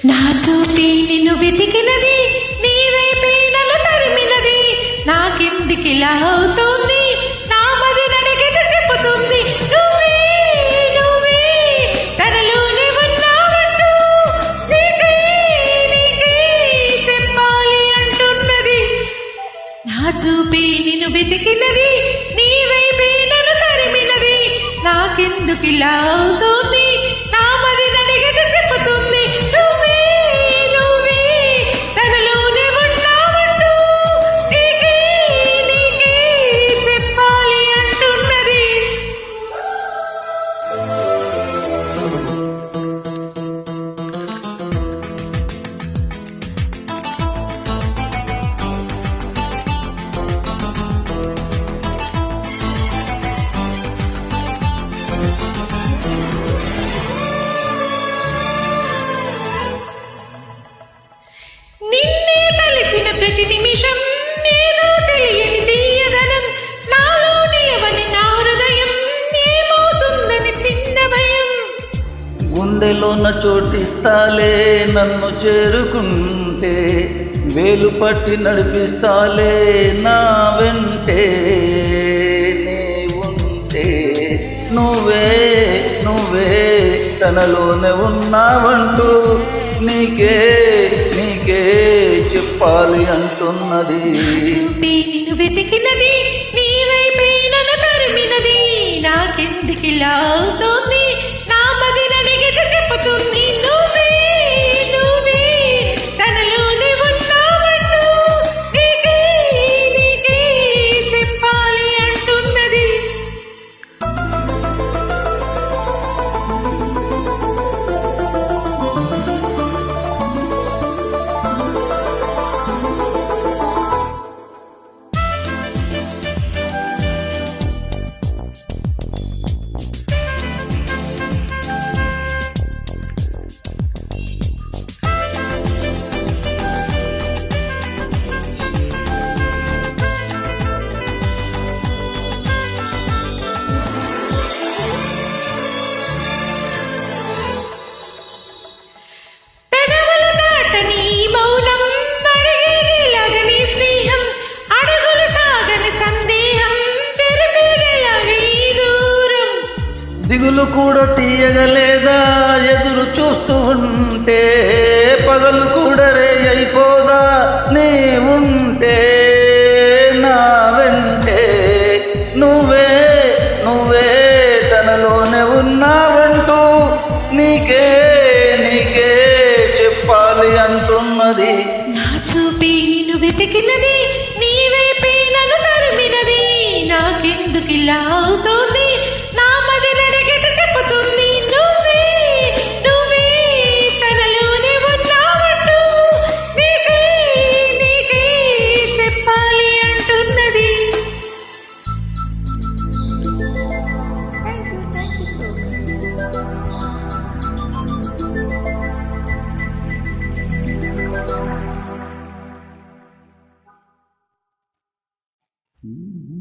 నా చూపి నిన్ను వెతికినది, నీ వైపే నన్ను తరిమినది. నాకెందుకిలా అవుతోంది, నా మది నడిగితే చెప్పుతుంది. నువ్వే నువ్వే తనలోనే ఉన్నావంటూ నీకే చెప్పాలి అంటున్నది. నా చూపి నిన్ను వెతికినది, నీ వైపే నన్ను తరిమినది. నాకెందుకిలా అవుతోంది, నా మది నడిగితే చెప్పుతుంది. నువ్వే నువ్వే తనలోనే ఉన్నావంటూ నీకే చెప్పాలి అంటున్నది. నిన్నే తలచిన ప్రతి నిమిషం ఏదో తెలియని తీయదనం నాలో నిలవని నా హృదయం ఏమవుతుందని చిన్న భయం. గుండెలోన చోటిస్తాలే నన్ను చేరుకుంటే, వేలు పట్టి నడిపిస్తాలే నా వెంటే నీ ఉంటే. నువ్వే నువ్వే తనలోనే ఉన్నావంటూ నీకే చెప్పాలి అంటున్నది. చూపి నిన్ను వెతికినది, నీ వైపే నన్ను తరిమినది. నాకెందుకిలా అవుతోంది, నా మది నడిగితే చెప్పుతుంది. నువ్వే నువ్వే తనలోనే ఉన్నావంటూ నీకే చెప్పాలి అంటున్నది. దిగులు కూడా తీయగలేదా ఎదురు చూస్తూ ఉంటే, పగలు కూడా రే అయిపోదా నీ ఉంటే నా వెంటే. నువ్వే నువ్వే తనలోనే ఉన్నావంటూ నీకే చెప్పాలి అంటున్నది. నా చూపి నిన్ను వెతికినది, నీ వైపే నన్ను తరిమినది. నాకెందుకిలా అవుతోంది, నా మది నడిగితే చెప్పుతుంది. నువ్వే నువ్వే తనలోనే ఉన్నావంటూ నీకే చెప్పాలి అంటున్నది. Mm-hmm.